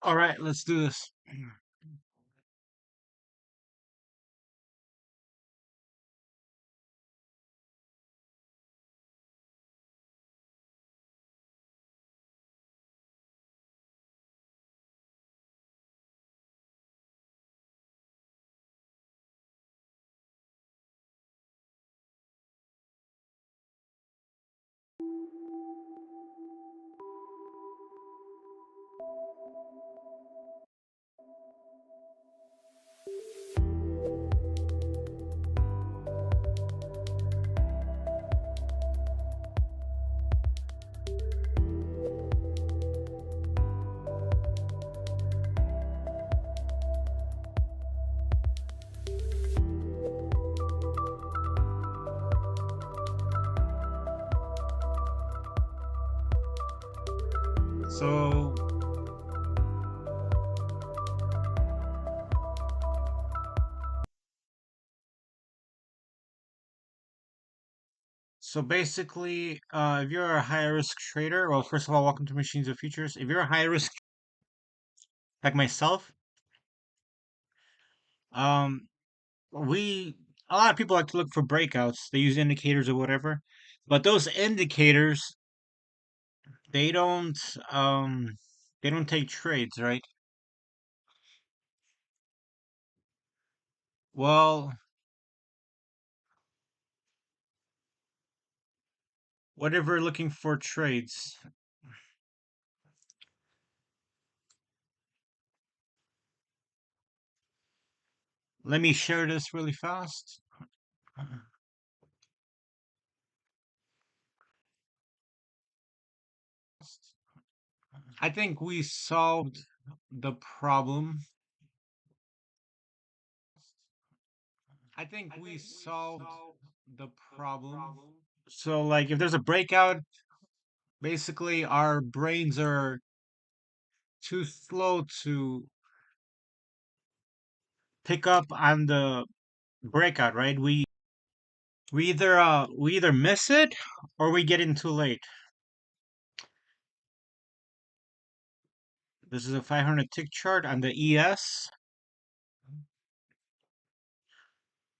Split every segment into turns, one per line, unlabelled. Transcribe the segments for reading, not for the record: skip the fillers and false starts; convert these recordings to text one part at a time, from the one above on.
All right, let's do this. So basically, if you're a high risk trader, well, first of all, welcome to Machines of Futures. If you're a high risk like myself, um, we a lot of people like to look for breakouts. They use indicators or whatever, but those indicators they don't um they don't take trades, right? Well, whatever looking for trades. Let me share this really fast. I think we solved the problem. I think we solved the problem. So, like, if there's a breakout, basically our brains are too slow to pick up on the breakout, right? We either miss it or we get in too late. This is a 500 tick chart on the ES.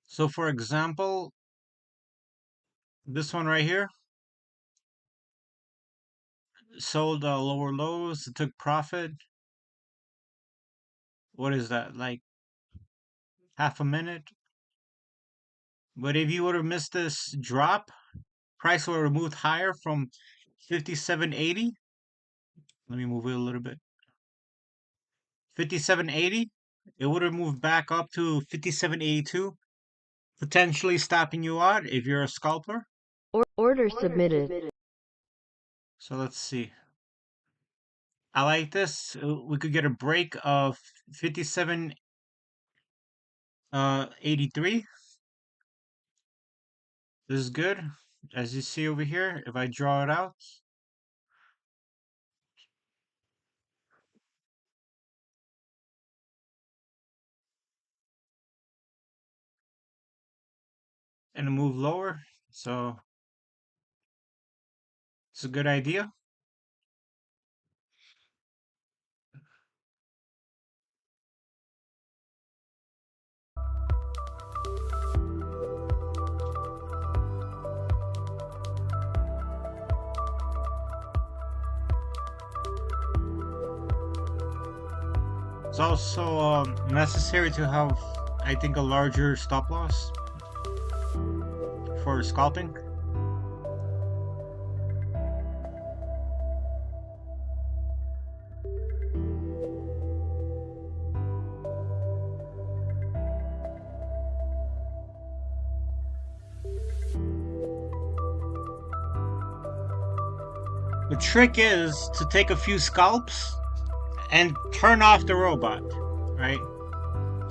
So, for example, this one right here sold lower lows, it took profit. What is that, like half a minute? But if you would have missed this drop, price would have moved higher from 57.80. Let me move it a little bit. 57.80. It would have moved back up to 57.82, potentially stopping you out if you're a scalper.
Order submitted.
So let's see. I like this. We could get a break of 57.83. This is good. As you see over here, if I draw it out, and move lower. So it's a good idea. It's also necessary to have, I think, a larger stop loss for scalping. The trick is to take a few scalps and turn off the robot, right?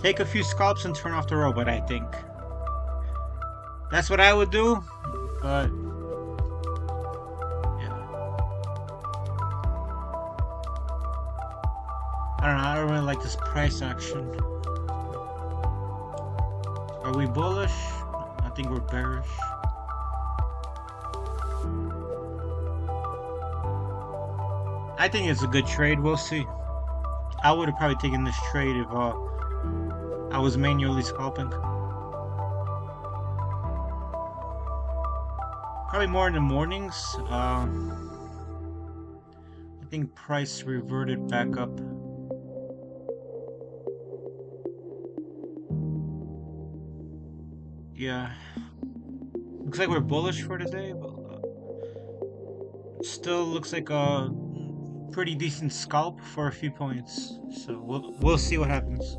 Take a few scalps and turn off the robot, I think. That's what I would do, but yeah. I don't know, I don't really like this price action. Are we bullish? I think we're bearish. I think it's a good trade. We'll see. I would have probably taken this trade if I was manually scalping. Probably more in the mornings. I think price reverted back up. Yeah, looks like we're bullish for today, but still looks like a pretty decent scalp for a few points. So we'll see what happens.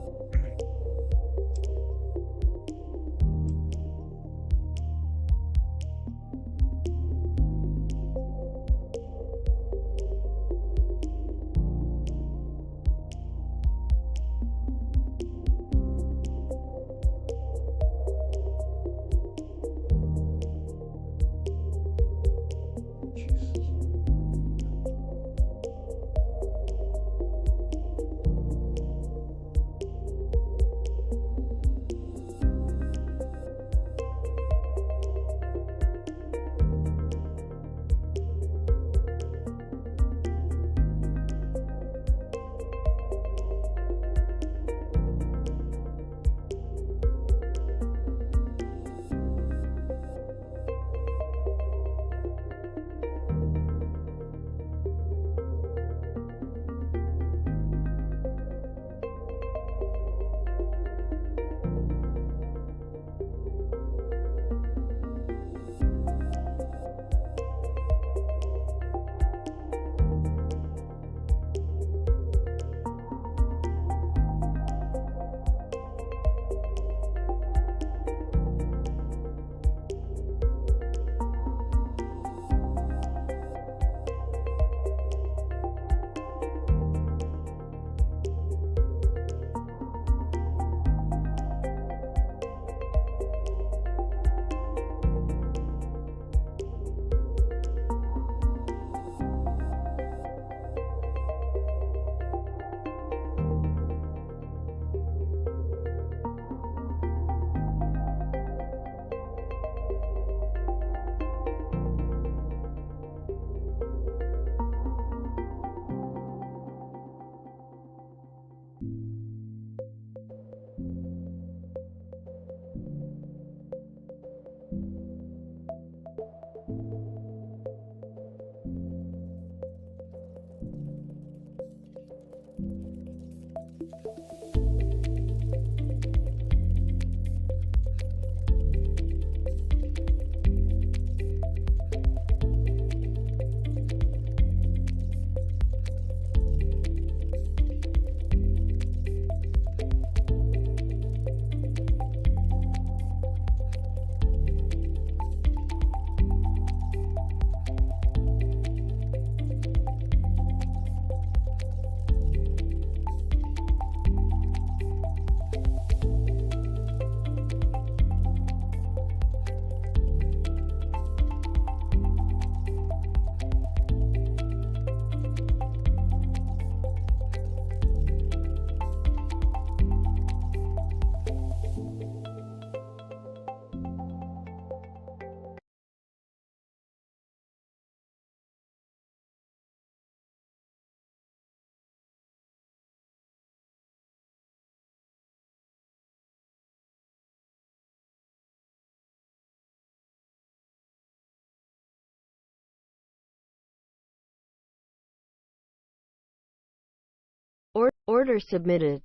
Order submitted.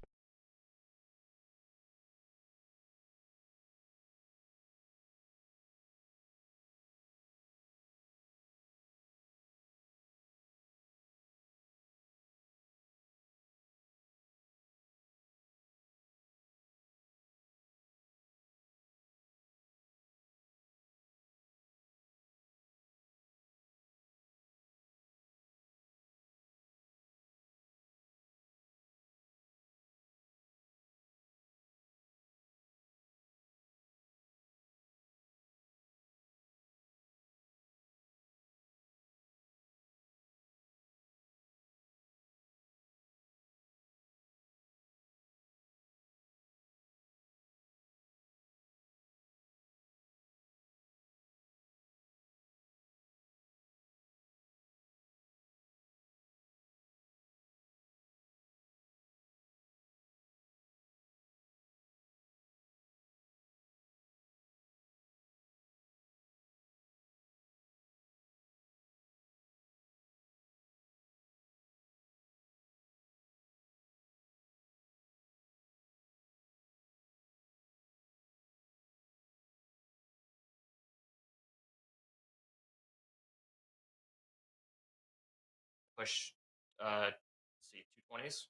push, see, 220s.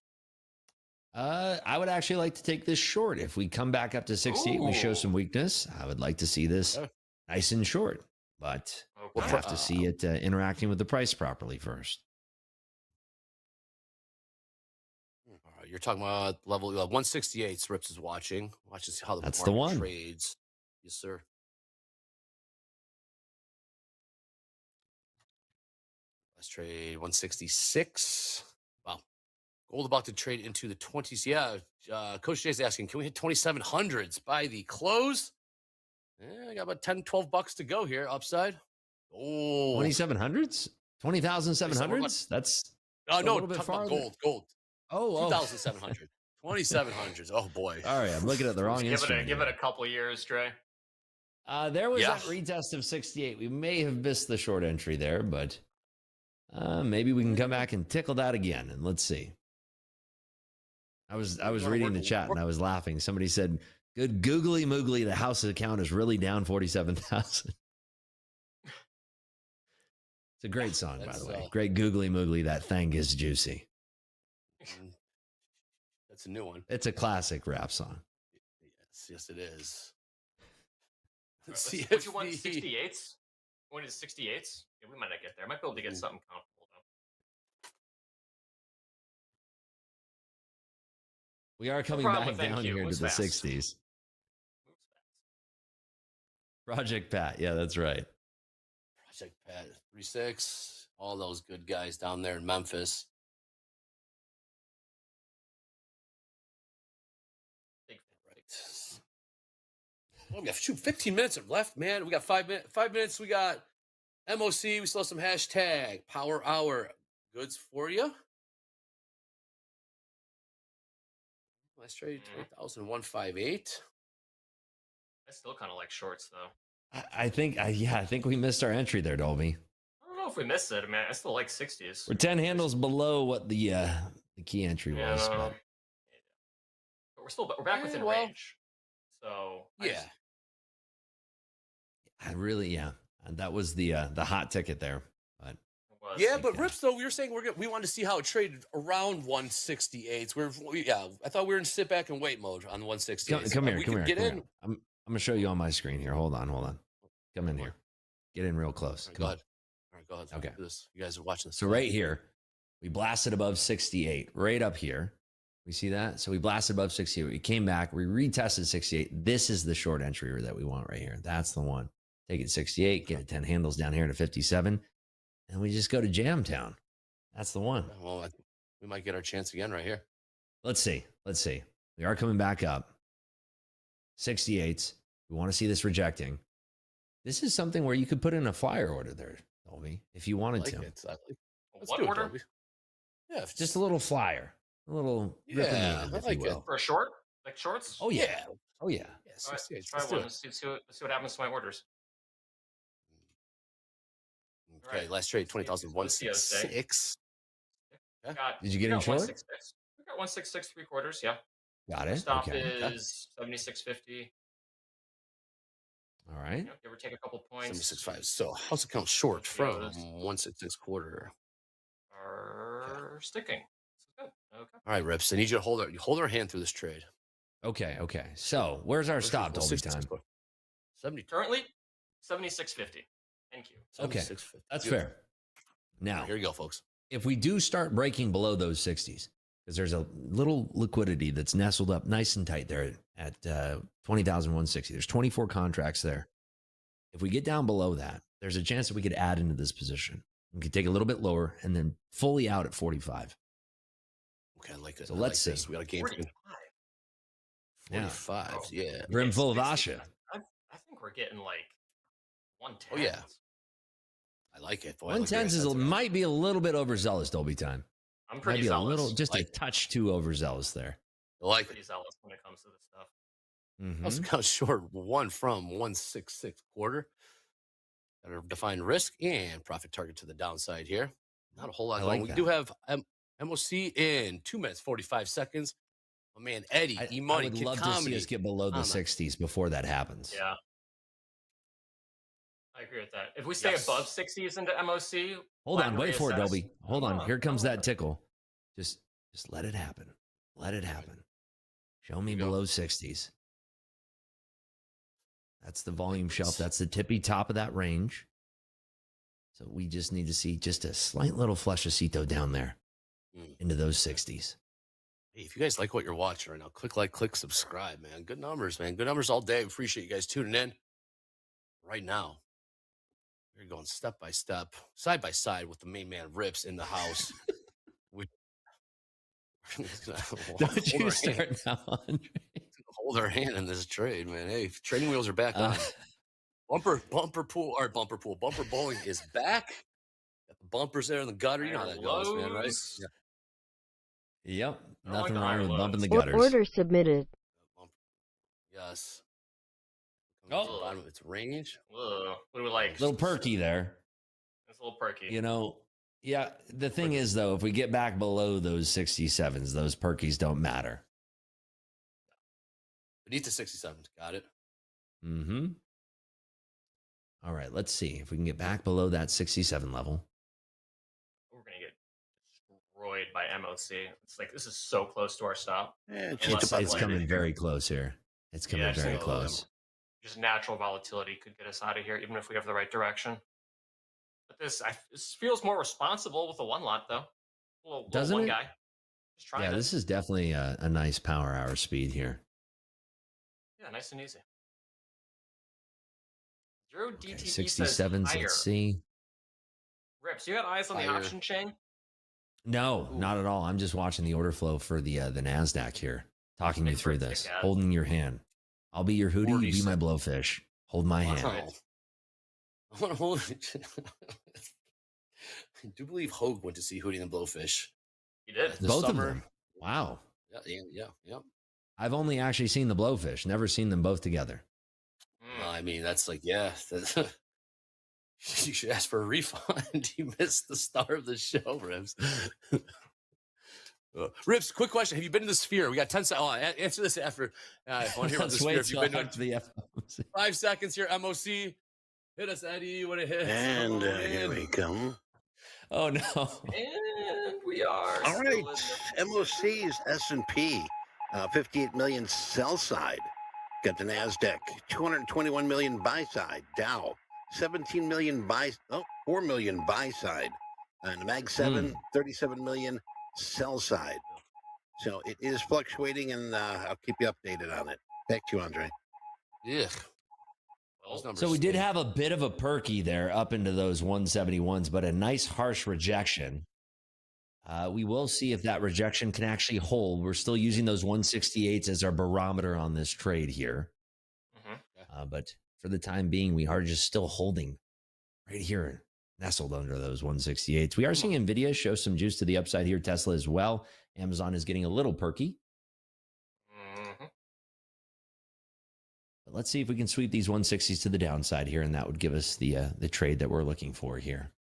I would actually like to take this short. If we come back up to 68, we show some weakness. I would like to see this nice and short, but we'll have to see it interacting with the price properly first.
All right, you're talking about level 168. Rips is watching. Watch to see how the
That's the one.
trades. Yes, sir. Let's trade 166. Wow. Gold about to trade into the 20s. Yeah. Coach Jay's asking, can we hit 2700s by the close? I got about 10, 12 bucks to go here. Upside. Oh,
2700s? 20,700s? That's
no,
a little bit farther.
Gold.
Oh,
2,700. 2,700s. Oh, boy.
All right. I'm looking at the wrong instrument.
Give it a couple years, Dre.
There was that retest of 68. We may have missed the short entry there, but maybe we can come back and tickle that again, and let's see. I was reading the chat and I was laughing. Somebody said, "Good googly moogly, the house account is really down 47,000." It's a great song, by the way. Great googly moogly, that thing is juicy.
That's a new one.
It's a classic rap song.
Yes, it is.
Would you want 68s? Going to 68s? Yeah, we might not get there. I might be able to get something comfortable though.
We are coming back down here to the 60s. Project Pat. Yeah, that's right.
Project Pat, 3-6. All those good guys down there in Memphis. Right. Well, we got 15 minutes left, man. We got 5 minutes. 5 minutes. We got MOC. We still have some hashtag Power Hour goods for you. Let's trade 20,158.
I still kind of like shorts though.
I think we missed our entry there, Dolby.
I don't know if we missed it. I mean, I still like 60s.
We're 10 handles below what the key entry was. But
we're back within range. So
and that was the hot ticket there. But
but Rips, though, we were saying we wanted to see how it traded around 168s. I thought we were in sit back and wait mode on the 168s.
Come here. I'm gonna show you on my screen here. Hold on. Come in here. Get in real close.
All right, go ahead.
Okay.
You guys are watching this.
So right here, we blasted above 68. Right up here. We see that? So we blasted above 68. We came back. We retested 68. This is the short entry that we want right here. That's the one. Take it 68. Get it 10 handles down here to 57. And we just go to Jam Town. That's the one.
Well, we might get our chance again right here.
Let's see. We are coming back up. 68s. We want to see this rejecting. This is something where you could put in a flyer order there, Dolby, if you wanted to.
What order?
Yeah,
just a little flyer. A little
I like it.
For a short? Like shorts?
Oh, yeah.
All right, let's try one. Let's see what happens to my orders.
Okay, last trade 20,166.
Did you get in short?
166. We got 166 3/4. Yeah.
Got it.
Stop is 76.50.
All right.
Give or take a couple points.
76.5. So how's it count short from 166 quarter?
Are sticking. This is good. Okay.
All right, Rips. I need you to hold our hand through this trade.
Okay. So where's our stop, Dolby time?
70.
Currently, 76.50. Thank you.
Okay, that's fair. Now,
here you go, folks.
If we do start breaking below those 60s, because there's a little liquidity that's nestled up nice and tight there at 20,160. There's 24 contracts there. If we get down below that, there's a chance that we could add into this position. We could take a little bit lower and then fully out at 45.
Okay, I like that.
So let's see.
We got a game. 45, yeah.
Brim full of Asha.
I think we're getting like 110.
Oh, yeah. I like it.
110s might be a little bit overzealous, Dolby time.
I'm pretty zealous.
A touch too overzealous there.
I like
pretty zealous when it comes to this stuff.
Mm-hmm.
I was kind of short one from 166 quarter. Got to define risk and profit target to the downside here. Not a whole lot long. We do have MOC in 2 minutes, 45 seconds. My man, Eddie, E-Money.
I would love to see us get below the 60s before that happens.
Yeah. I agree with that. If we stay above 60s into MOC,
Hold on,
flatten
wait for it,
reassess.
Dolby. Hold on. Here comes that
on.
tickle. Just let it happen. Let it happen. Show me below 60s. That's the volume shelf. That's the tippy top of that range. So we just need to see just a slight little flashacito down there into those 60s.
Hey, if you guys like what you're watching right now, click like, click subscribe, man. Good numbers, man. Good numbers all day. Appreciate you guys tuning in. Right now, we're going step by step, side by side with the main man Rips in the house.
Don't you start now, Andre.
Hold our hand in this trade, man. Hey, trading wheels are back on. Bumper bowling is back. Got the bumpers there in the gutter. You know how that goes, man, right? Yeah.
Yep. Nothing wrong with bumping the gutters.
Order submitted.
Yes.
Oh,
bottom of its range.
What do we like?
Little perky there.
It's a little perky.
You know, yeah. The thing is, though, if we get back below those 67s, those perkies don't matter.
Beneath the 67s. Got it.
Mm-hmm. All right. Let's see if we can get back below that 67 level.
We're going to get destroyed by MOC. It's like, this is so close to our stop.
Yeah,
It's coming very close here. It's coming very close.
Just natural volatility could get us out of here, even if we have the right direction. But this feels more responsible with the one lot, though.
Doesn't
one
it?
guy. Just trying
Yeah, this is definitely a nice power hour speed here.
Yeah, nice and easy. 0 DTE
67s,
says
let's see.
Rips, you got eyes on the option chain?
No, not at all. I'm just watching the order flow for the NASDAQ here, talking you through this, holding your hand. I'll be your hoodie, you be my blowfish. Hold my hand.
I want to hold it. I do believe Hogue went to see Hootie and the Blowfish.
He did.
Both of them. Wow.
Yeah.
I've only actually seen the Blowfish, never seen them both together.
I mean, that's like, yeah. You should ask for a refund. You missed the star of the show, Rips. Rips, quick question. Have you been to the Sphere? We got 10 seconds. Oh, answer this after. I want to hear about the Sphere. Have you been to
the
5 seconds here, MOC. Hit us, Eddie, when it hits.
And here we come.
Oh, no.
And we are.
All right. MOC's S&P, 58 million sell side. Got the NASDAQ, 221 million buy side. Dow, 17 million 4 million buy side. And the Mag 7, 37 million sell side. So it is fluctuating, and I'll keep you updated on it. Back to you, Andre.
Yeah.
So we did have a bit of a perky there up into those 171s, but a nice harsh rejection. We will see if that rejection can actually hold. We're still using those 168s as our barometer on this trade here. But for the time being, we are just still holding right here, nestled under those 168s. We are seeing NVIDIA show some juice to the upside here. Tesla as well. Amazon is getting a little perky. But let's see if we can sweep these 160s to the downside here, and that would give us the trade that we're looking for here.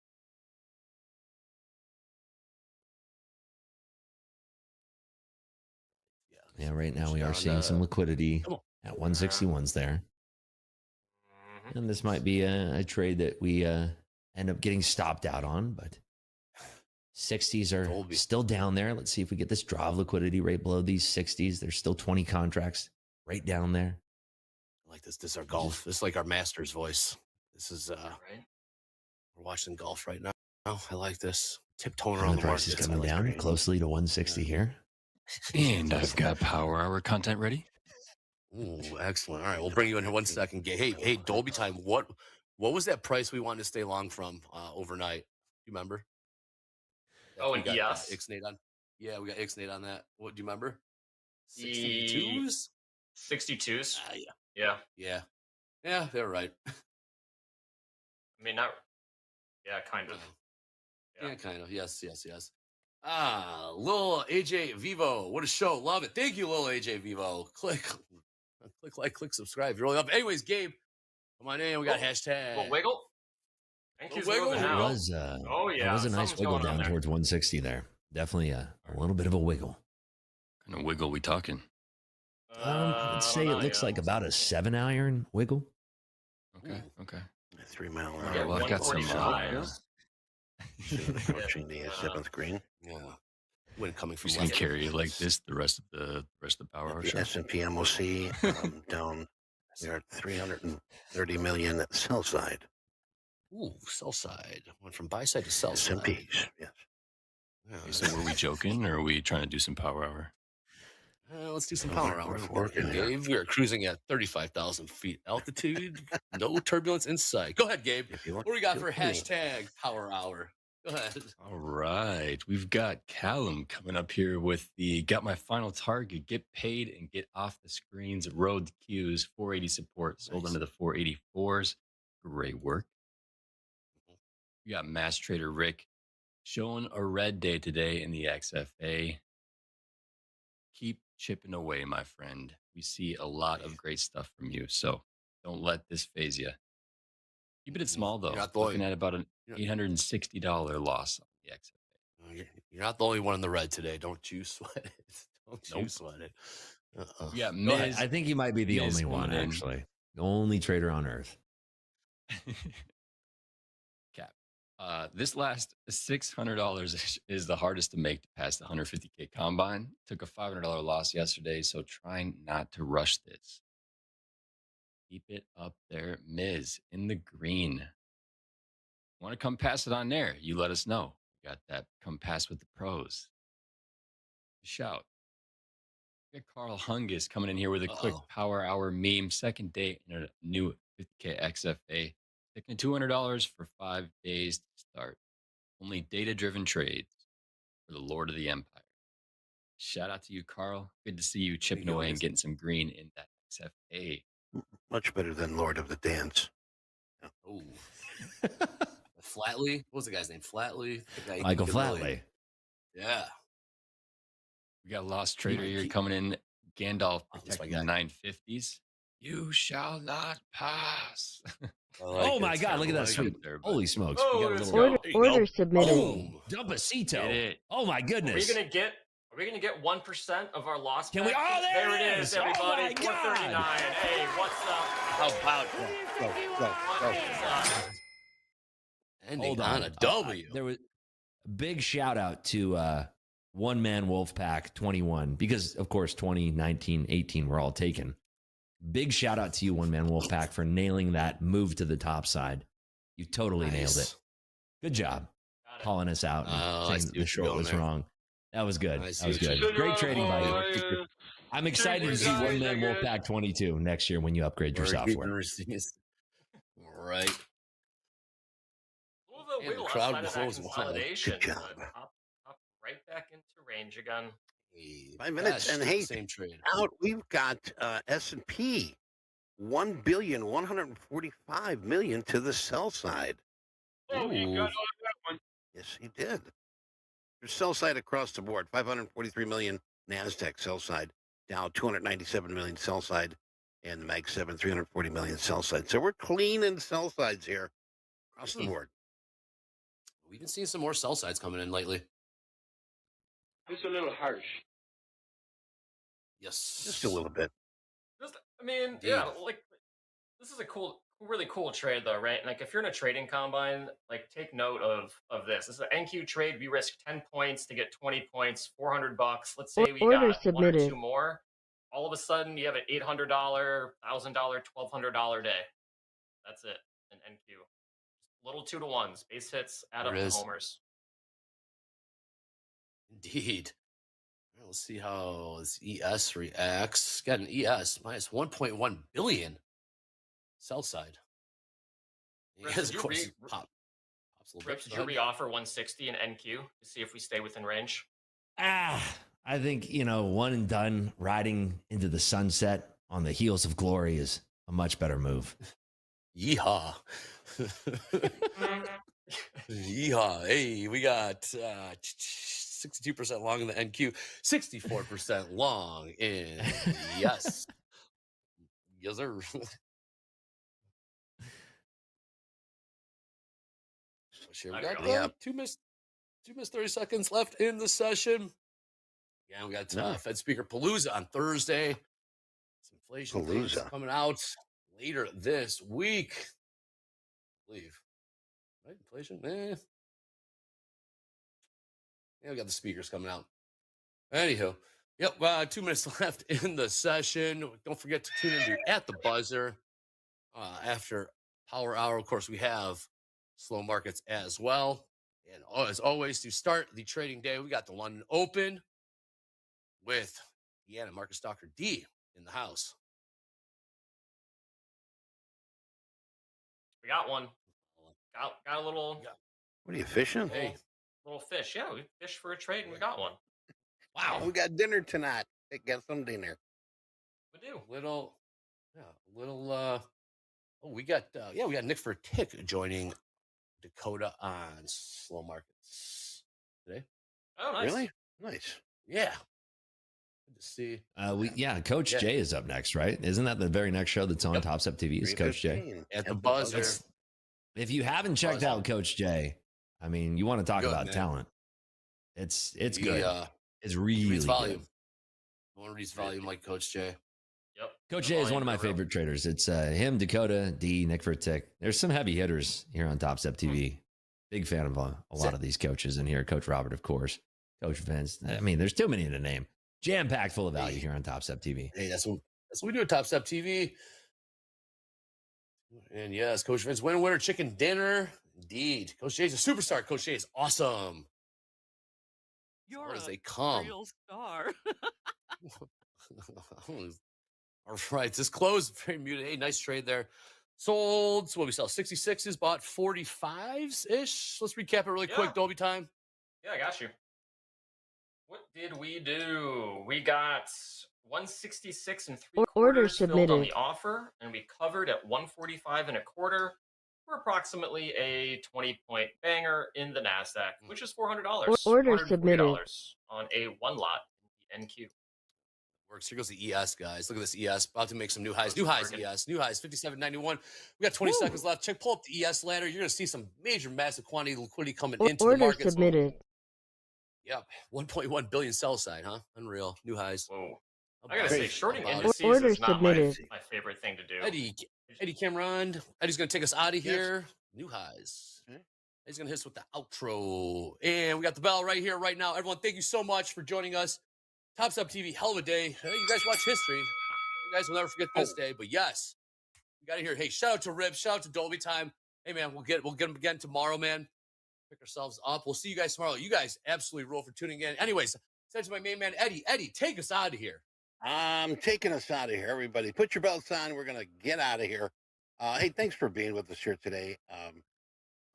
Yeah, right now we are seeing some liquidity at 161s there. And this might be a trade that we end up getting stopped out on, but 60s are still down there. Let's see if we get this draw of liquidity right below these 60s. There's still 20 contracts right down there.
Like this is our golf. This is like our master's voice. This is we're watching golf right now. I like this. Tiptoeing around the
price is coming down closely to 160 here.
And I've got power hour content ready.
Ooh, excellent. All right, we'll bring you in here 1 second. Hey, Dolby time. What was that price we wanted to stay long from overnight? You remember?
Oh, and ES.
Ixnade on. Yeah, we got Ixnade on that. What do you remember? 62s.
62s.
Yeah, they're right.
I mean, not. Yeah, kind of.
Yeah, kind of. Yes. Lil AJ Vivo. What a show. Love it. Thank you, Lil AJ Vivo. Click like, click subscribe. You're rolling up. Anyways, Gabe, come on in. We got hashtag.
Little wiggle. Thank you.
Wiggle.
It was a nice wiggle down towards 160 there. Definitely a little bit of a wiggle.
Kind of wiggle we talking?
I'd say it looks like about a 7-iron wiggle.
Okay.
3 mile
We
an
get
hour.
well, I've got some,
145.
Soon approaching the seventh green.
Yeah. Wind coming
We're
from
just gonna
left.
carry it like this the rest of the power hour
The
show.
S&P MOC down. They're at 330 million sell side.
Ooh, sell side. Went from buy side to sell side.
S&Ps, yes.
Yeah,
So were we joking, or are we trying to do some power hour?
let's do some
Oh,
power
we're
hour.
working here.
Gabe, we are cruising at 35,000 feet altitude. No turbulence in sight. Go ahead, Gabe.
If you
What
want
do we got
to
for
kill me.
hashtag power hour? Go ahead.
All right, we've got Callum coming up here with the got my final target, get paid and get off the screens, road to Qs, 480 support, sold
Nice.
into the 484s. Great work. We got Mass Trader Rick showing a red day today in the XFA. Keep chipping away, my friend. We see a lot of great stuff from you, so don't let this phase you. Keep it small, though.
You're not the
Looking
only-
at about an
you're-
$860 loss on the XFA.
You're not the only one in the red today. Don't you sweat it. Don't you
Nope.
sweat it.
We got
Go ahead.
Miz.
I think you might be the
Miz
only one,
coming in.
actually. The only trader on earth.
Cap. This last $600 is the hardest to make to pass the 150K combine. Took a $500 loss yesterday, so trying not to rush this. Keep it up there, Miz, in the green. Want to come pass it on there? You let us know. Got that come pass with the pros. Shout. We got Carl Hungus coming in here with a quick power hour meme. Second day in a new 50K XFA. Taking $200 for 5 days to start. Only data-driven trades for the Lord of the Empire. Shout out to you, Carl. Good to see you chipping away and getting some green in that XFA.
Much better than Lord of the Dance.
Oh. Flatley? What was the guy's name? Flatley? The guy
Michael
could really-
Flatley.
Yeah.
We got Lost Trader here coming in. Gandalf
that's my
protecting the
guy.
950s. You shall not pass.
Oh my God! Look at that sweep! Holy smokes!
Oh,
We got a
let's
little
go.
Order submitted.
Boom.
Dumpacito.
Get it.
Oh my
Are we
goodness!
gonna get 1% of our loss?
Can we-
back?
oh, there
it
it
is,
is. Oh,
everybody.
my God.
439. Hey, what's up?
How about
What is up?
ending
Hold
on
on.
a W?
There was a big shout out to One Man Wolfpack 21 because of course 20, 19, 18 were all taken. Big shout out to you, One Man Wolfpack, for nailing that move to the top side. You totally nailed it. Good job
Got it.
calling us out and
I
saying
see
that the
what you're
short
going
was
there.
wrong. That was good.
I
That
see
was
what
good.
you're
Great trading by you. I'm excited to see One Man Wolfpack 22 next year when you upgrade your
We're keeping
software.
receipts. Right.
Louisville
And the
wiggle
crowd
outside of that
blows wild.
consolidation,
Good job.
but up right back into range again.
5 minutes,
Gosh,
and hey,
same trade.
out we've got S&P 1,145 million to the sell side.
Oh, you got
Yes, he did. There's sell side across the board. 543 million Nasdaq sell side, Dow 297 million sell side, and the Mag 7 340 million sell side. So we're clean in sell sides here across the board.
We've been seeing some more sell sides coming in lately.
It's a little harsh.
Yes.
Just a little bit.
I mean, yeah, like this is a really cool trade though, right? Like if you're in a trading combine, like take note of this. This is an NQ trade. We risk 10 points to get 20 points, $400. Let's say we
Order
got one or
submitted.
two more. All of a sudden, you have an $800, $1,000, $1,200 day. That's it in NQ. Little 2-to-1s, base hits, add up
There it
the
is.
homers.
Indeed. All right, let's see how this ES reacts. Got an ES minus 1.1 billion sell side.
Rips,
Yes,
did
of
you
course.
re-
Pops a little
Rips,
bit.
did you re-offer 160 in NQ to see if we stay within range?
I think, one and done riding into the sunset on the heels of glory is a much better move.
Yeehaw. Yeehaw. Hey, we got 62% long in the NQ, 64% long in yes. Yes, sir. Here we got
Yeah.
2 minutes 30 seconds left in the session. Yeah, we got Fed Speaker Palooza on Thursday. Some inflation things
Palooza.
coming out later this week. believe. Right? Inflation? Yeah, we got the speakers coming out. Anywho, yep, 2 minutes left in the session. Don't forget to tune into At the Buzzer after Power Hour. Of course, we have slow markets as well. And as always, to start the trading day, we got the London Open with Deanna Marcus Dr. D in the house.
We got one. Got a little.
What are you fishing?
Hey,
little fish. Yeah, we fished for a trade and we got one.
Wow.
We got dinner tonight. Get some dinner.
We do.
Little. We got Nick for Tick joining Dakota on slow markets today.
Oh, nice.
Really? Nice.
Yeah. Good to see.
Coach Jay is up next, right? Isn't that the very next show that's on Topstep TV? Is Coach Jay
at the buzzer?
If you haven't checked out Coach Jay, I mean, you want to talk about talent. It's good. It's really
volume.
good.
I want to read volume like Coach Jay.
Yep.
Coach Jay is one of my favorite traders. It's him, Dakota, D, Nick for Tick. There's some heavy hitters here on Topstep TV. Big fan of a lot of these coaches in here. Coach Robert, of course. Coach Vince. I mean, there's too many to name. Jam-packed full of value here on Topstep TV.
Hey, that's what we do at Topstep TV. And yes, Coach Vince, winner, chicken dinner. Indeed. Coach Jay's a superstar. Coach Jay is awesome.
You're
as they come.
Real star.
All right, this closed very muted. Hey, nice trade there. Sold. So what we sell 66s, bought 45s ish. Let's recap it really quick. Dolby time.
Yeah, I got you. What did we do? We got 166 and 3/4
Order
filled on
submitted.
the offer, and we covered at 145 and 1/4 for approximately a 20-point banger in the Nasdaq, which is $400.
Order
$440
submitted.
on a one lot in the NQ.
Works. Here goes the ES, guys. Look at this ES. About to make some new highs. New highs, ES. New highs, 57.91. We got 20 seconds left. Pull up the ES ladder. You're going to see some major, massive quantity liquidity coming into the
Order
markets.
submitted.
Yep. 1.1 billion sell side, huh? Unreal. New highs.
Whoa. I got to say, shorting indices
Order
is not my
submitted.
favorite thing to do.
Eddie Cameron. Eddie's going to take us out of here. New highs. He's going to hit us with the outro. And we got the bell right here, right now. Everyone, thank you so much for joining us. Topstep TV, hell of a day. Hey, you guys watch history. You guys will never forget this day. But yes, we got to hear. Hey, shout out to Rib. Shout out to Dolby Time. Hey, man, we'll get them again tomorrow, man. Pick ourselves up. We'll see you guys tomorrow. You guys absolutely roll for tuning in. Anyways, send to my main man, Eddie. Eddie, take us out of here.
I'm taking us out of here, everybody. Put your belts on. We're going to get out of here. Hey, thanks for being with us here today.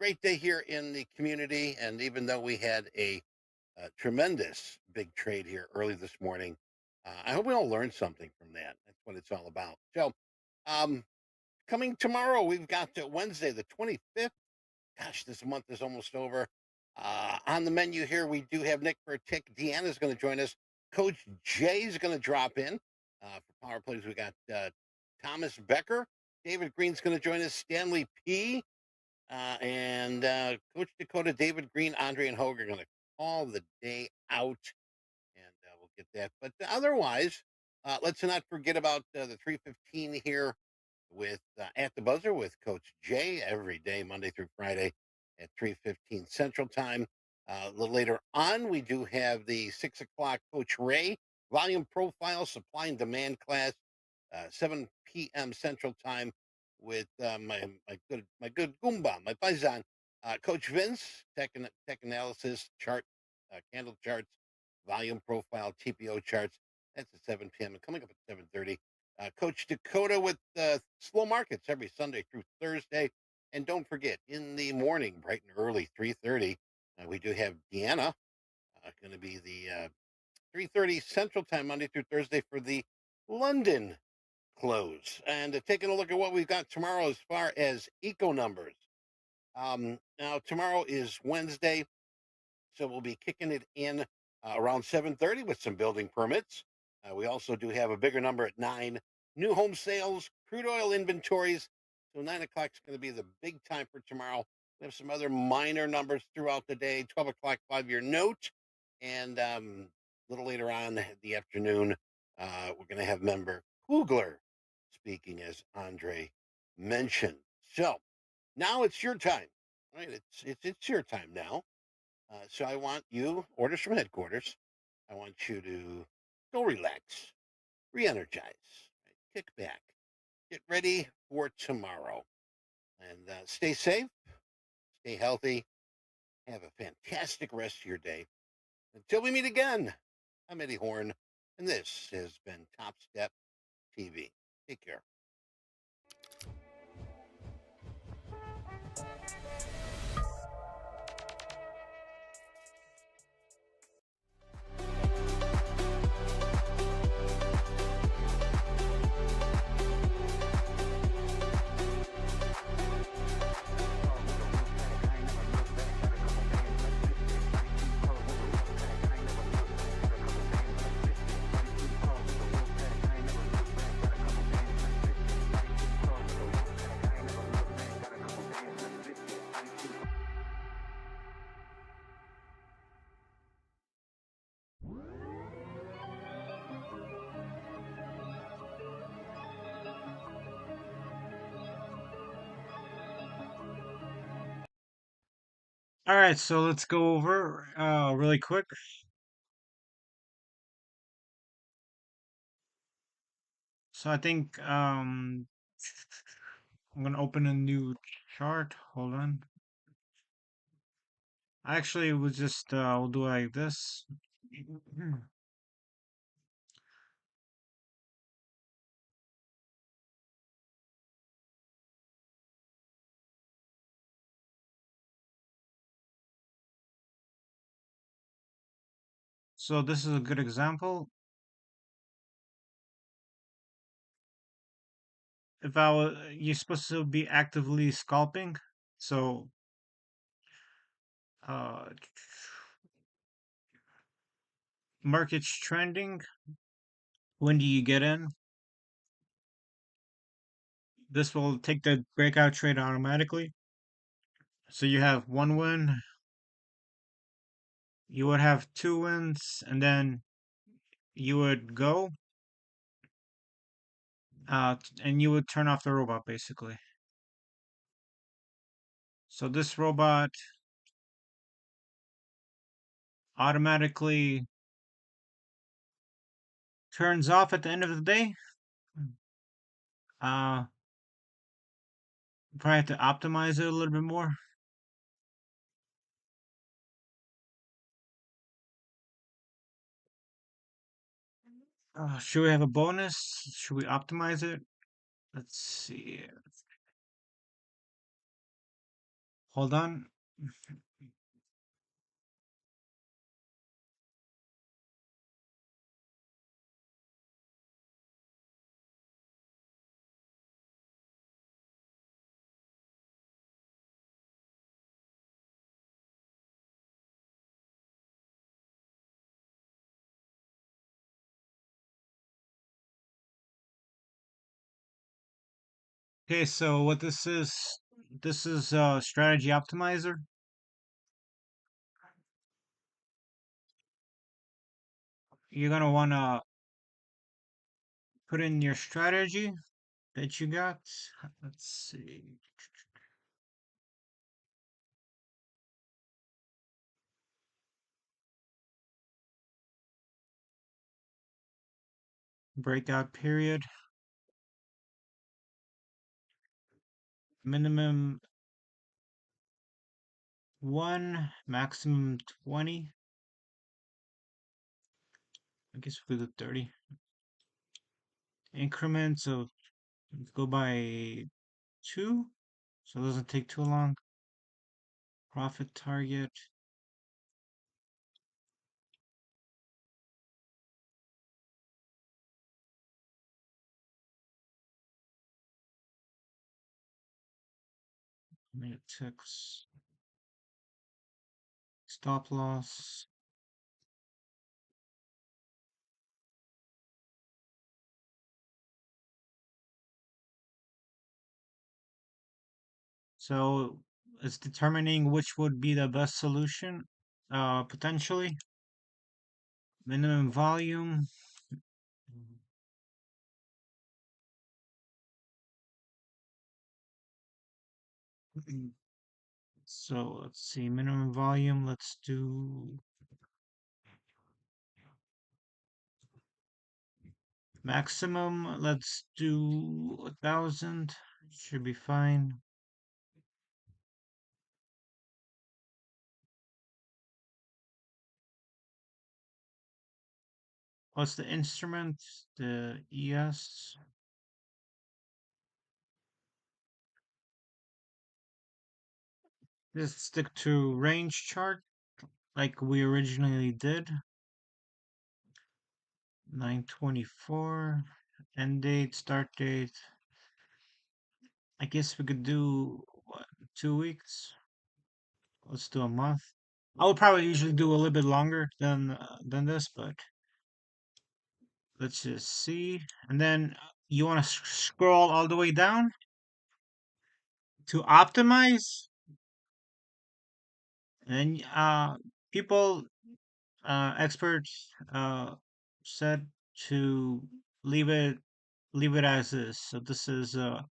Great day here in the community. And even though we had a tremendous big trade here early this morning, I hope we all learned something from that. That's what it's all about. So coming tomorrow, we've got Wednesday, the 25th. Gosh, this month is almost over. On the menu here, we do have Nick for a Tick. Deanna's going to join us. Coach Jay's going to drop in. For Power Plays, we got Thomas Becker. David Green's going to join us. Stanley P. And Coach Dakota, David Green, Andre, and Hogue are going to call the day out. And we'll get that. But otherwise, let's not forget about the 3:15 here with At the Buzzer with Coach Jay every day, Monday through Friday at 3:15 Central Time. A little later on, we do have the 6 o'clock Coach Ray volume profile, supply and demand class, 7 p.m. Central Time with my good Goomba, my paisan, Coach Vince, tech analysis, chart, candle charts, volume profile, TPO charts. That's at 7 p.m. and coming up at 7:30. Coach Dakota with slow markets every Sunday through Thursday. And don't forget, in the morning, bright and early, 3:30, we do have Deanna going to be the 3:30 Central Time, Monday through Thursday for the London close. And taking a look at what we've got tomorrow as far as eco numbers. Now, tomorrow is Wednesday, so we'll be kicking it in around 7:30 with some building permits. We also do have a bigger number at 9. New home sales, crude oil inventories. So 9 o'clock is going to be the big time for tomorrow. We have some other minor numbers throughout the day. 12 o'clock, 5-year note. And a little later on in the afternoon, we're going to have member Kugler speaking, as Andre mentioned. So Now it's your time, right? It's your time now. So I want you, orders from headquarters. I want you to go relax, re-energize, right? Kick back, get ready for tomorrow, and stay safe, stay healthy, have a fantastic rest of your day. Until we meet again, I'm Eddie Horn, and this has been Topstep TV. Take care.
All right, so let's go over really quick. So I think I'm gonna open a new chart. Hold on. Actually, we'll just we'll do like this. So this is a good example. If you're supposed to be actively scalping, so uh, market's trending. When do you get in? This will take the breakout trade automatically. So you have one win, you would have two wins, and then you would go and you would turn off the robot basically. So this robot automatically turns off at the end of the day. Probably have to optimize it a little bit more. Should we have a bonus? Should we optimize it? Let's see. Hold on. Okay, so what this is strategy optimizer. You're gonna wanna put in your strategy that you got. Let's see. Breakout period. Minimum 1, maximum 20. I guess we could do 30. Increments of go by 2, so it doesn't take too long. Profit target. Minute ticks. Stop loss. So it's determining which would be the best solution, potentially. Minimum volume. So let's see, minimum volume. Let's do maximum. Let's do 1,000. Should be fine. What's the instrument? The ES. Just stick to range chart like we originally did. 9/24. End date, start date. I guess we could do what, 2 weeks? Let's do a month. I would probably usually do a little bit longer than this, but let's just see. And then you want to scroll all the way down to optimize, and people, experts, said to leave it leave it as is. So this is the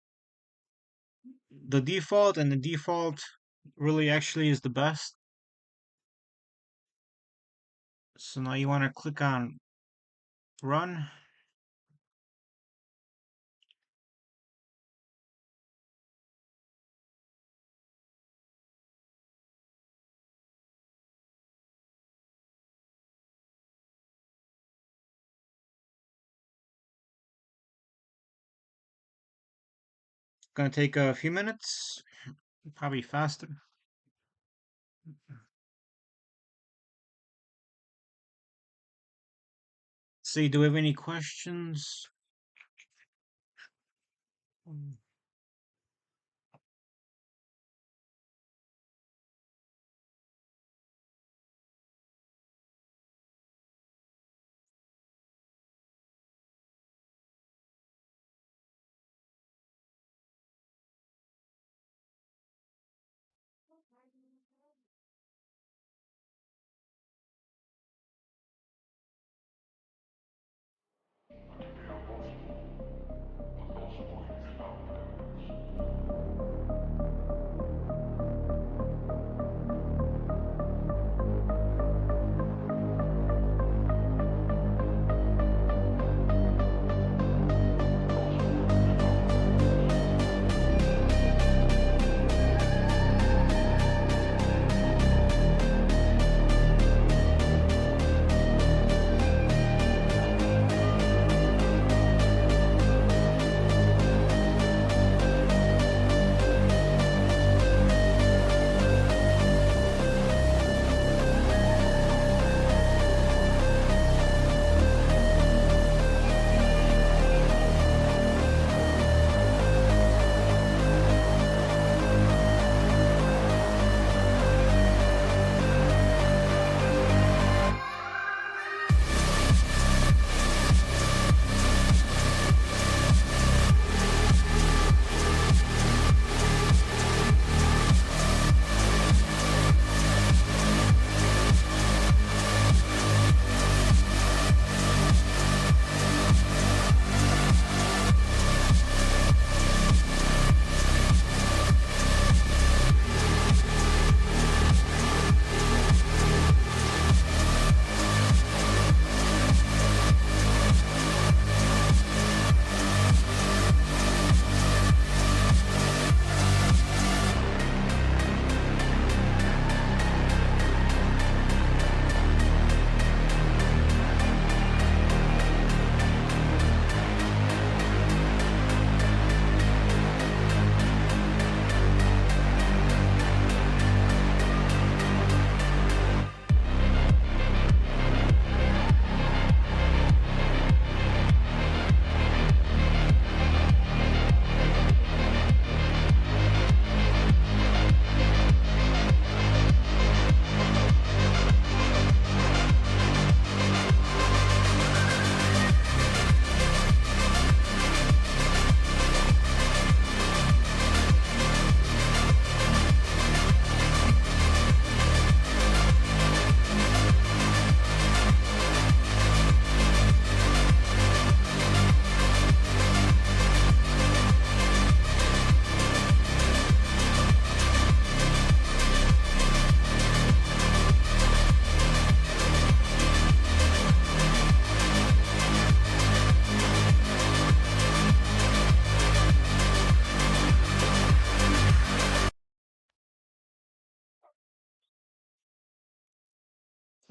default, and the default really actually is the best. So now you want to click on run. Gonna take a few minutes, probably faster. See, do we have any questions?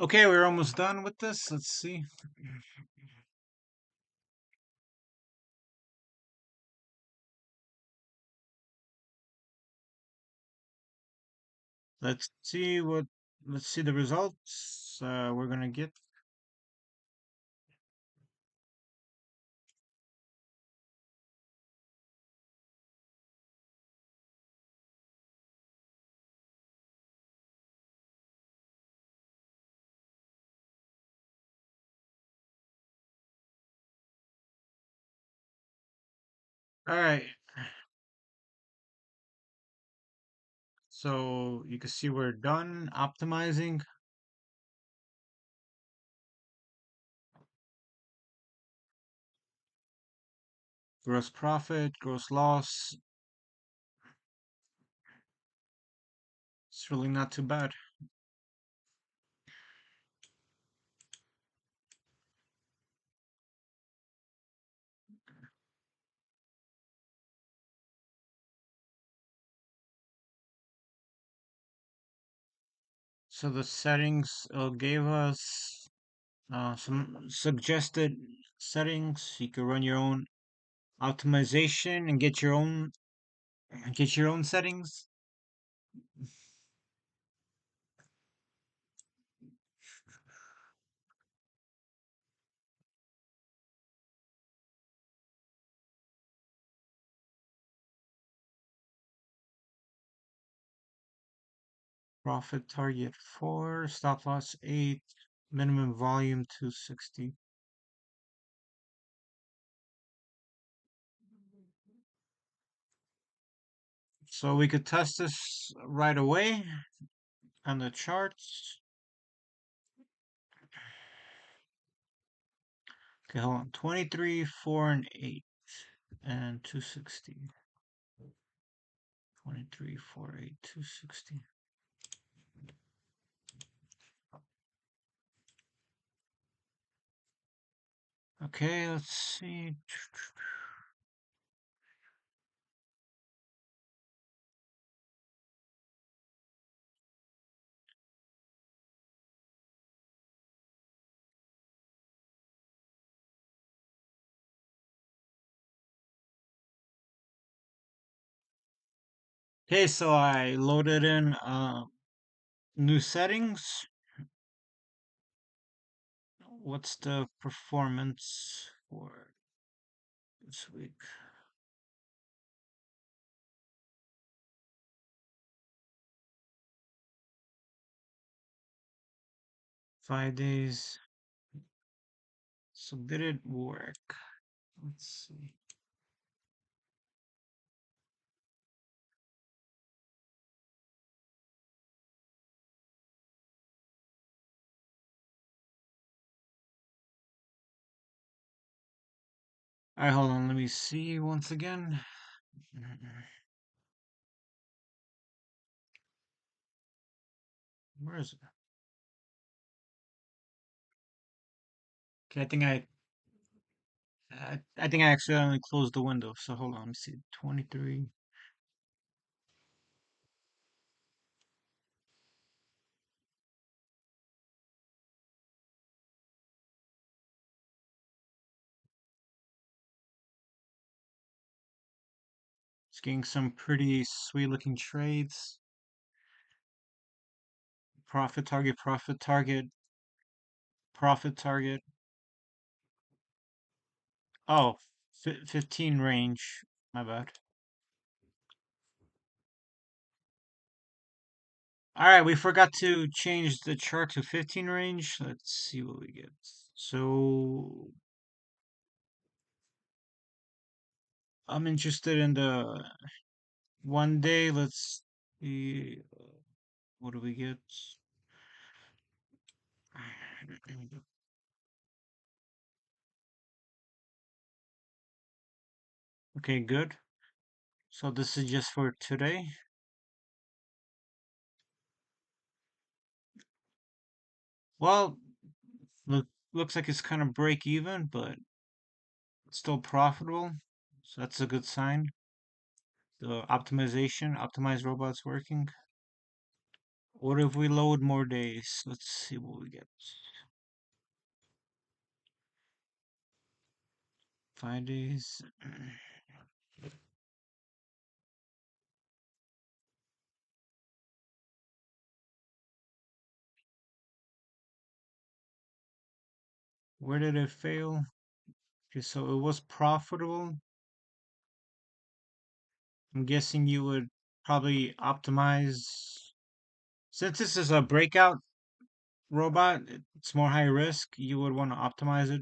Okay, we're almost done with this. Let's see. Let's see the results we're gonna get. All right. So you can see we're done optimizing. Gross profit, gross loss. It's really not too bad. So the settings gave us some suggested settings. You can run your own optimization and get your own settings. Profit target 4, stop loss 8, minimum volume 260. So we could test this right away on the charts. Okay, hold on. 23, 4, and 8, and 260. 23, 4, 8, 260. Okay, let's see. Okay, so I loaded in new settings. What's the performance for this week? Five days. So did it work? Let's see. All right, hold on. Let me see once again. Where is it? Okay, I think I accidentally closed the window. So hold on. Let me see. 23. It's getting some pretty sweet looking trades. Profit target, profit target, profit target. Oh, 15 range. My bad. All right, we forgot to change the chart to 15 range. Let's see what we get. So I'm interested in the 1 day. Let's see. What do we get? Okay, good. So this is just for today. Well, looks like it's kind of break even, but it's still profitable. So that's a good sign. The optimized robot's working. What if we load more days? Let's see what we get. 5 days. Where did it fail? Okay, so it was profitable. I'm guessing you would probably optimize. Since this is a breakout robot, it's more high risk. You would want to optimize it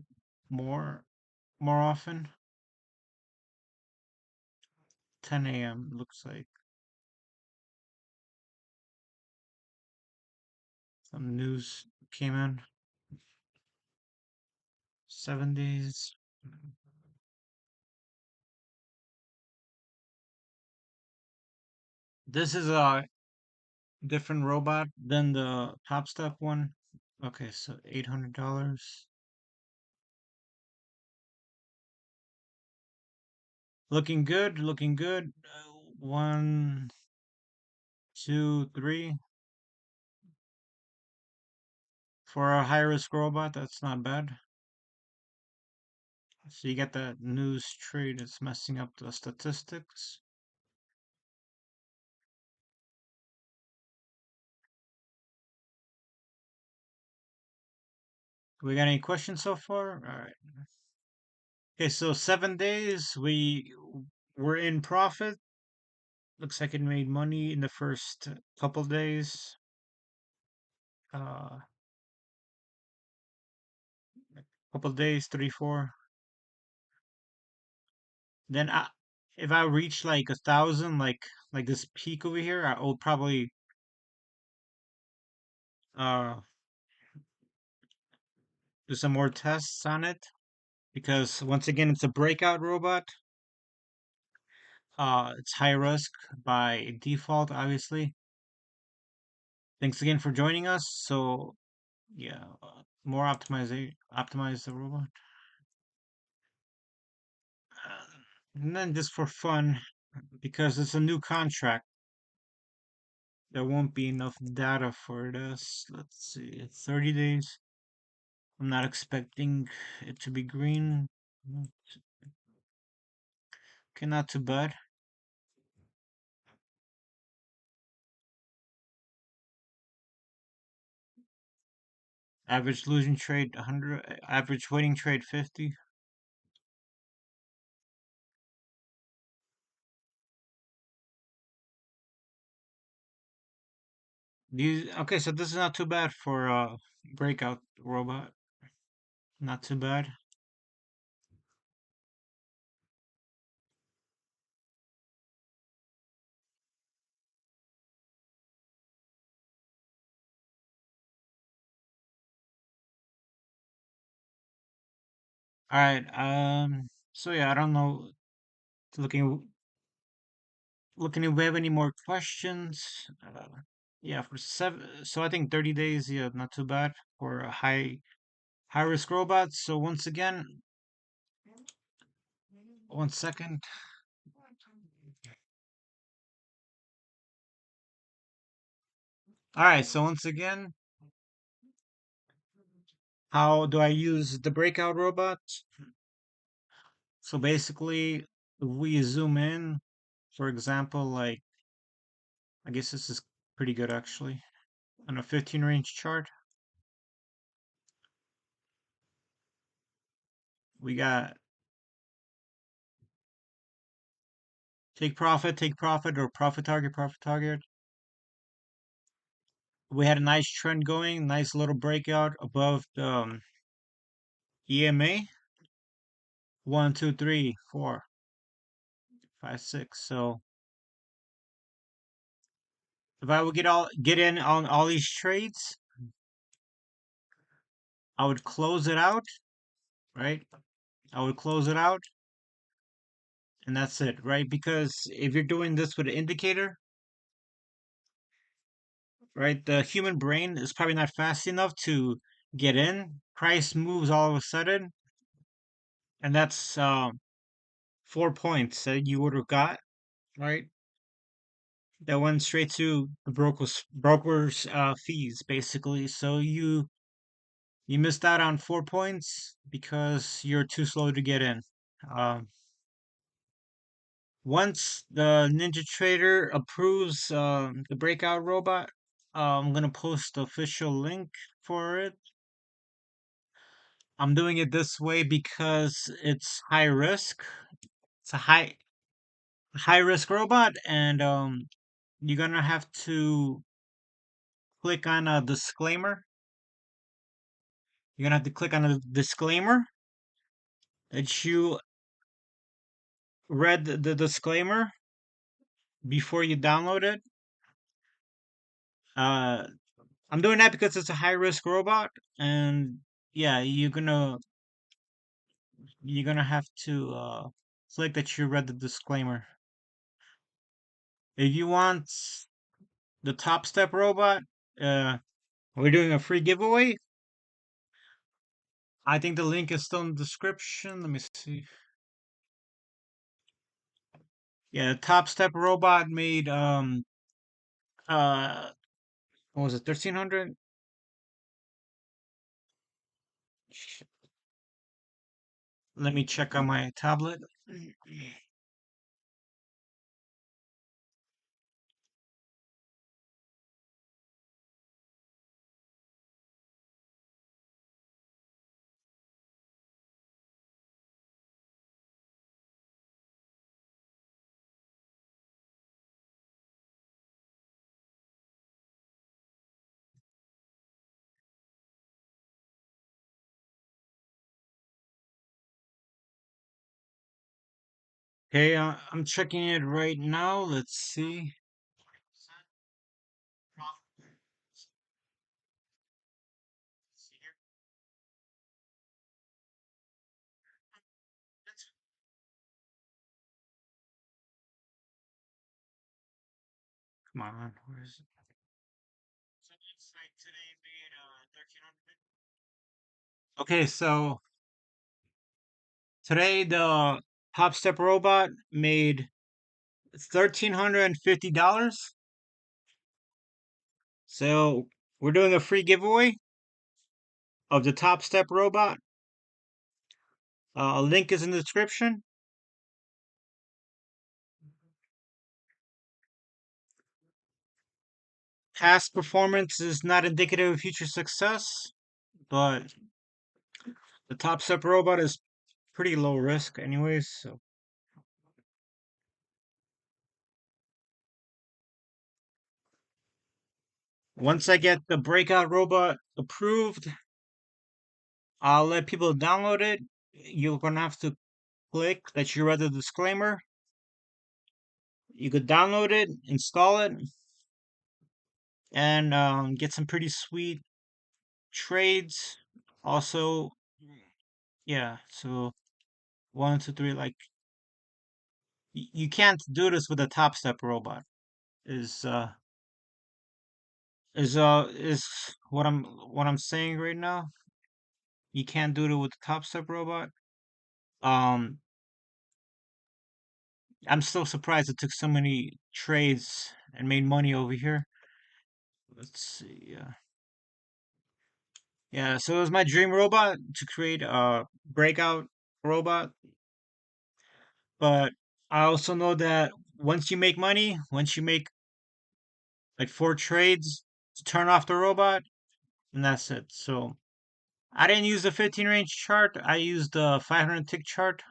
more often. 10 a.m. looks like. Some news came in. 7 days. This is a different robot than the Topstep one. Okay, so $800. Looking good, looking good. 1, 2, 3. For a high risk robot, that's not bad. So you get that news trade, it's messing up the statistics. We got any questions so far? All right. Okay, so 7 days, we were in profit. Looks like it made money in the first couple days. Couple days, 3, 4. Then if I reach like 1,000, like this peak over here, I will probably uh do some more tests on it, because once again it's a breakout robot. It's high risk by default, obviously. Thanks again for joining us. So yeah, more optimize the robot. And then just for fun, because it's a new contract, there won't be enough data for this. Let's see, 30 days. I'm not expecting it to be green. Okay, not too bad. Average losing trade 100, average winning trade 50. Okay, so this is not too bad for a breakout robot. Not too bad. All right. So yeah, I don't know. Looking if we have any more questions. Yeah, for 7. So I think 30 days. Yeah, not too bad for a high risk robot. So once again, 1 second. All right. So once again, how do I use the breakout robot? So basically, if we zoom in, for example, like, I guess this is pretty good actually, on a 15 range chart. We got take profit, or profit target, profit target. We had a nice trend going, nice little breakout above the EMA. 1, 2, 3, 4, 5, 6. So if I would get in on all these trades, I would close it out, right? I would close it out, and that's it, right? Because if you're doing this with an indicator, right, the human brain is probably not fast enough to get in. Price moves all of a sudden, and that's 4 points that you would have got, right? that went straight to the brokers fees basically. So you missed out on 4 points because you're too slow to get in. Um, Once the Ninja Trader approves the Breakout Robot, I'm gonna post the official link for it. I'm doing it this way because it's high risk. It's a high risk robot, and you're gonna have to click on a disclaimer. You're gonna have to click on a disclaimer that you read the disclaimer before you download it. Uh, I'm doing that because it's a high risk robot, and yeah, you're gonna have to click that you read the disclaimer. If you want the Topstep robot, we're doing a free giveaway. I think the link is still in the description. Let me see. Yeah, Topstep robot made uh what was it, 1300? Let me check on my tablet. Okay, I'm checking it right now. Let's see. Come on, where is it? Okay, so today the Topstep robot made $1,350. So we're doing a free giveaway of the Topstep robot. A link is in the description. Past performance is not indicative of future success, but the Topstep robot is pretty low risk anyways, so once I get the Breakout Robot approved, I'll let people download it. You're gonna have to click that you read the disclaimer. You could download it, install it, and get some pretty sweet trades. Also, yeah, so 1, 2, 3, like you can't do this with a Topstep robot. Is is what I'm saying right now. You can't do it with the Topstep robot. Um, I'm still surprised it took so many trades and made money over here. Let's see. Yeah. So it was my dream robot to create a breakout robot, but I also know that once you make money, once you make like 4 trades to turn off the robot, and that's it. So I didn't use the 15 range chart. I used the 500 tick chart.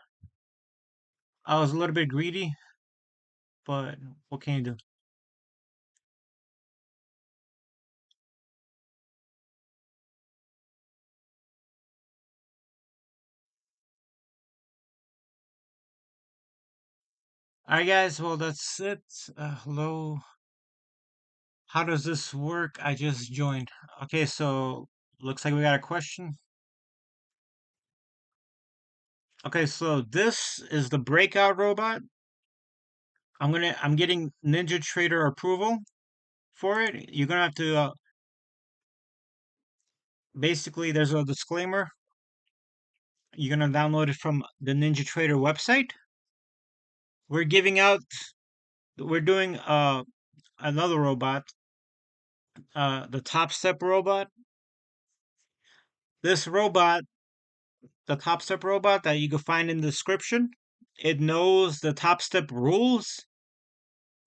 I was a little bit greedy, but what can you do? Alright, guys. Well, that's it. Hello. How does this work? I just joined. Okay, so looks like we got a question. Okay, so this is the breakout robot. I'm getting Ninja Trader approval for it. You're gonna have to basically there's a disclaimer. You're gonna download it from the Ninja Trader website. We're giving out we're doing another robot, the Topstep robot. This robot, the Topstep robot that you can find in the description, it knows the Topstep rules,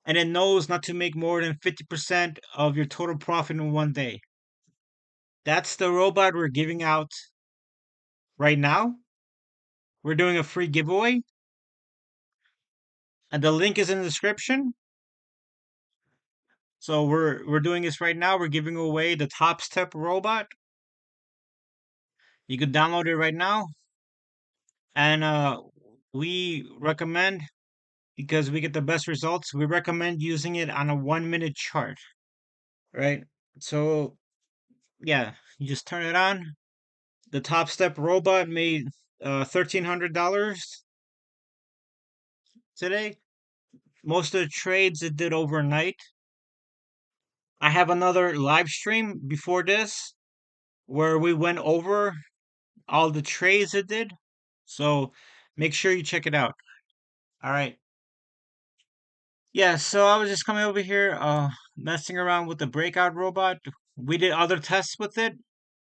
and it knows not to make more than 50% of your total profit in one day. That's the robot we're giving out right now. We're doing a free giveaway, and the link is in the description. So we're doing this right now. We're giving away the Topstep robot. You can download it right now, and we recommend, because we get the best results, we recommend using it on a 1 minute chart, right? So yeah, you just turn it on. The Topstep robot made $1,300 today. Most of the trades it did overnight. I have another live stream before this where we went over all the trades it did. So make sure you check it out. All right. Yeah, so I was just coming over here, messing around with the Breakout Robot. We did other tests with it.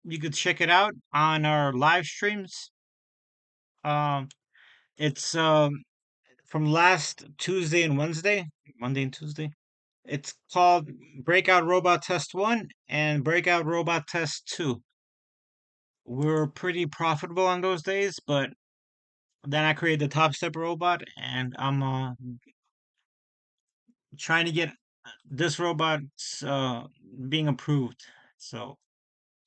You could check it out on our live streams. Um, it's from last Tuesday and Wednesday, Monday and Tuesday. It's called Breakout Robot Test 1 and Breakout Robot Test 2. We were pretty profitable on those days, but then I created the Topstep robot, and I'm trying to get this robot being approved. So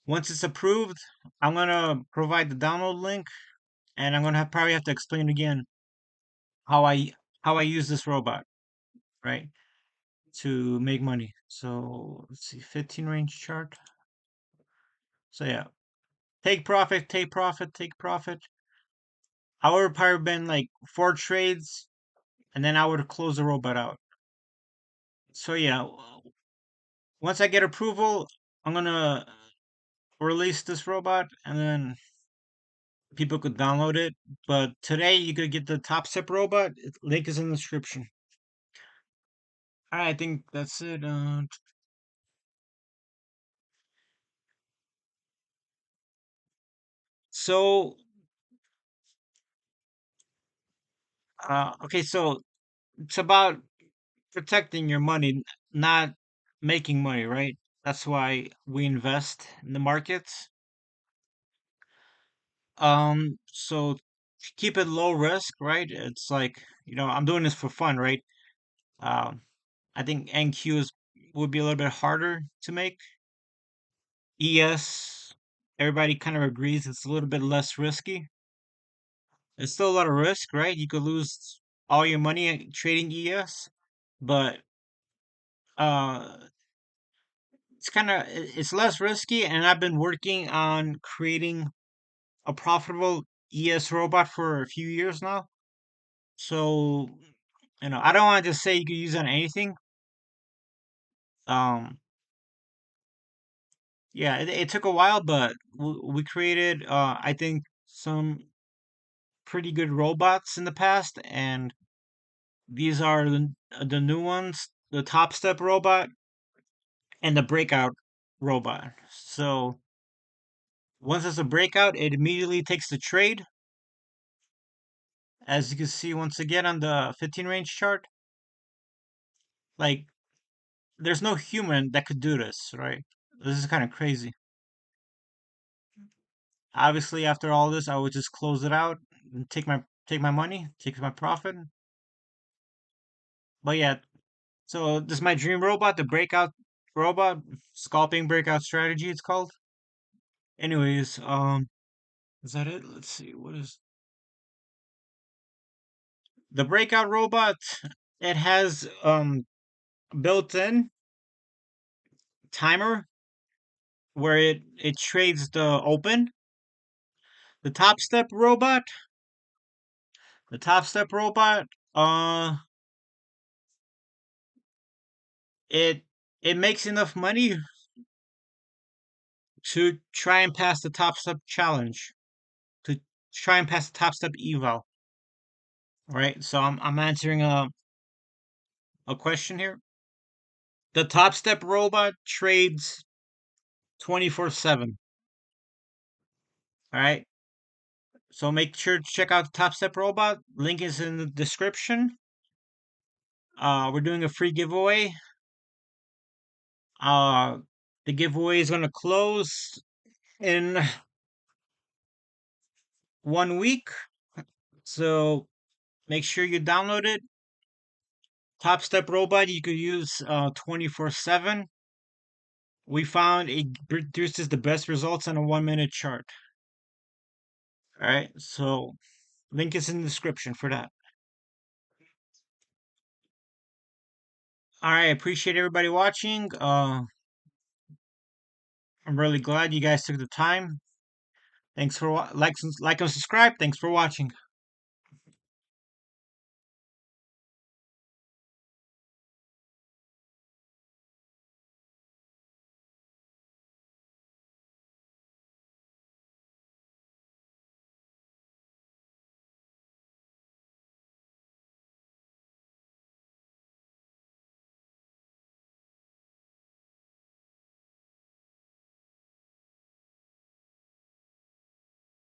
once it's approved, I'm gonna provide the download link, and I'm gonna probably have to explain again how I use this robot, right, to make money. So let's see, 15 range chart. So yeah, take profit, take profit, take profit. I would have probably been like 4 trades, and then I would close the robot out. So yeah, once I get approval, I'm gonna release this robot, and then people could download it. But today you could get the Topstep robot. Link is in the description. All right, I think that's it. So okay, so it's about protecting your money, not making money, right? That's why we invest in the markets. So keep it low risk, right? It's like, I'm doing this for fun, right? Um, I think NQ would be a little bit harder to make. ES, everybody kind of agrees it's a little bit less risky. It's still a lot of risk, right? You could lose all your money trading ES, but uh, it's less risky. And I've been working on creating a profitable ES robot for a few years now. So I don't want to just say you could use it on anything. Um, yeah, it took a while, but we created, I think, some pretty good robots in the past, and these are the new ones: the Topstep robot and the Breakout robot. So once it's a breakout, it immediately takes the trade. As you can see once again on the 15 range chart, like there's no human that could do this, right? This is kind of crazy. Obviously, after all this, I would just close it out and take my money, take my profit. But yeah, so this is my dream robot, the Breakout robot, scalping breakout strategy. It's called. Anyways, is that it? Let's see. What is the Breakout robot? It has built-in timer where it trades the open. The Topstep robot, the Topstep robot, uh, it it makes enough money to try and pass the Topstep challenge, to try and pass the Topstep eval. Right. So I'm answering a question here. The Topstep robot trades 24/7. All right. So make sure to check out the Topstep robot. Link is in the description. We're doing a free giveaway. The giveaway is going to close in 1 week. So make sure you download it. Topstep robot you could use 24/7. We found it produces the best results on a 1-minute chart. All right, so link is in the description for that. All right, appreciate everybody watching. I'm really glad you guys took the time. Thanks for like and subscribe. Thanks for watching.